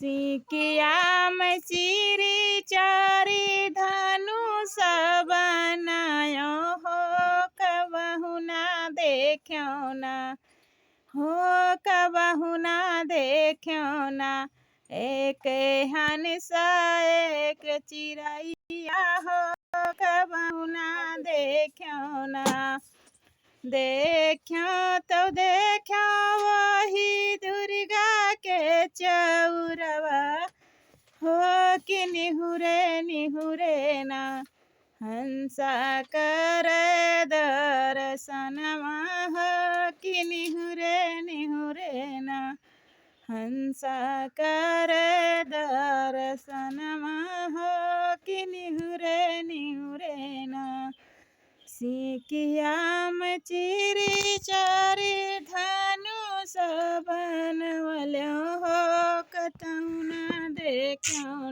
सिकिया में चिरी चारी धनुष बनायो हो कबहु ना देख्यो ना हो कबहु ना देख्यो ना एक हंसा एक चिड़ैया हो कबहु ना देख्यो ना देख्यो तो देख्यो वही दुर्गा के चौरवा हो कि निहुरे निहुरे ना हंसा करे दर्शनमा हो कि निहुरे निहुरे ना हंसा करे दर्शनमा हो कि निहुरे निहुरे ना सिकिया में चिरी चारी धनुष बनवल्यो हो कतहु ना देख्यो